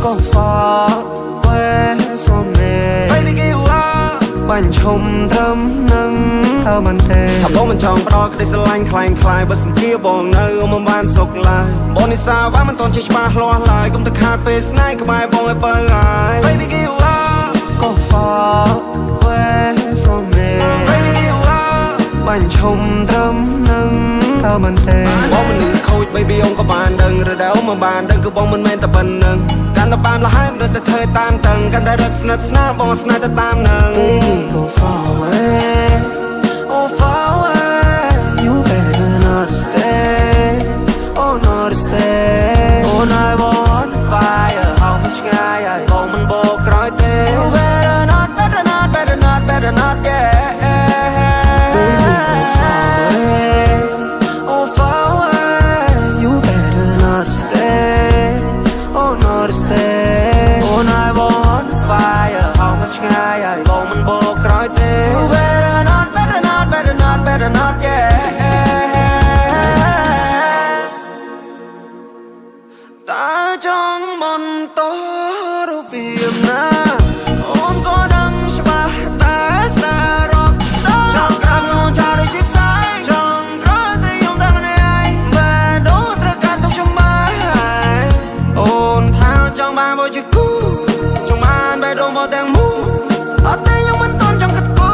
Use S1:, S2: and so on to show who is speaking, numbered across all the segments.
S1: go far away from me baby give up បាញ់ឈុំត្រឹមនឹងថាមិនទេថាបងមិនចង់ផ្ដោតក្តីស្រឡាញ់คล้ายបើសិនជាបងនៅមិនបានសុខឡើយបងនិសាវ៉ាមិនតន់ជាច្បាស់លាស់ឡើយកុំទៅខាតពេលស្នេហ៍ក្បែរបងឲ្យបើហើយ baby give up go far away from me baby give up បាញ់ឈុំត្រឹមនឹងថាមិនទេបងមិននឹងខូច baby អូនក៏បានដឹងឬដែលមិនបានដឹងគឺបងមិនមែនតែប៉ុណ្្នឹងកាន់តែបានលះហើយមិនទៅធ្វើតាមតឹងកាន់តែរត់ស្និទ្ធស្នាលបងស្នេហ៍ទៅតាមនឹង baby go far away oh far away you better not stay oh not stay oh I want fire how much ឆ្ងាយហើយបងមិនបោកក្រោយទេ you better not better not better not better not yeah better not yeah តើចង់បន្តរូបភាពណាអូនក៏ដឹងច្បាស់តែសារ៉ុកចង់ក្រាបងងចាដូចជាផ្សាយចង់ក្រោយត្រីយំតែម្នាក់ឯងបែរដូរត្រូវការទុកចំបាយអូនថាចង់បានមកជាគូចង់បានបែរដូរមកទាំងមូអត់តែខ្ញុំមិនតន់ចង់កាត់គូ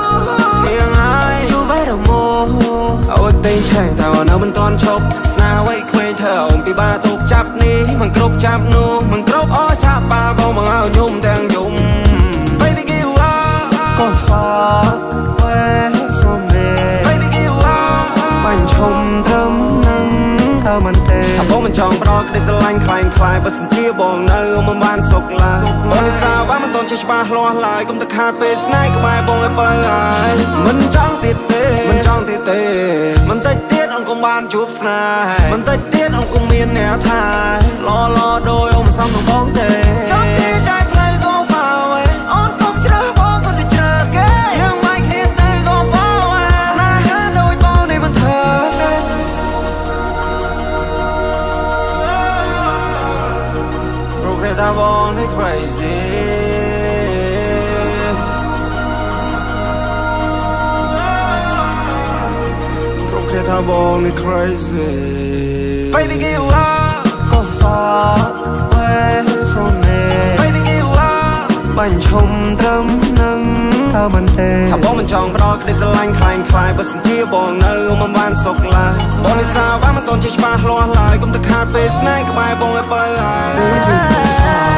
S1: យ៉ាងហើយយូរបែរមកអូនតែឆែកតែនៅមិនតន់ឈប់ស្នាអ្វីខ្វែងធ្វើអូនពិបាកទុកចាប់នេះមិនគ្រប់ចាប់នោះមិនគ្រប់អស់ចាប់បាបងមកឲ្យយំទាំងយំ baby give up go far away from me baby give up បាញ់ឈុំត្រឹមនឹងថាមិនទេថាបងមិនចង់ផ្ដោតក្តីស្រឡាញ់คล้ายបើសិនជាបងនៅមិនបានសុខឡើយបងនិសាវ៉ាមិនតន់ជាច្បាស់លាស់ឡើយកុំទៅខាតពេលស្នេហ៍ក្បែរបងឲ្យបើហើយមិនចង់ទៀតទេមិនចង់ទៀតទេមិនតិចទៀតអង្គុំបានជួបស្នេហ៍មិនតិចទៀតអង្គុំមានអ្នកថាឡដោយអូនមិនសមនឹងបងទេចង់គ្នាចែកផ្លូវ go far away អូនកុំជ្រើសបងក៏ទៅជ្រើសគេយើងមិនគ្នាទេ go far away ស្នេហាដូចបងនេះមិនធ្វើទេព្រោះគេថាបងនេះ crazy How long it crazy Baby give up Go far away from me Baby give up បាញ់ឈុំត្រឹមនឹងថាមិនទេថាបងមិនចង់ផ្ដោតក្តីស្រឡាញ់คล้ายបើសិនជាបងនៅមិនបានសុខឡើយបងនិសាវ៉ាមិនតន់ជាច្បាស់លាស់ឡើយកុំទៅខាតពេលស្នេហ៍ក្បែរបងឲ្យបើហើយ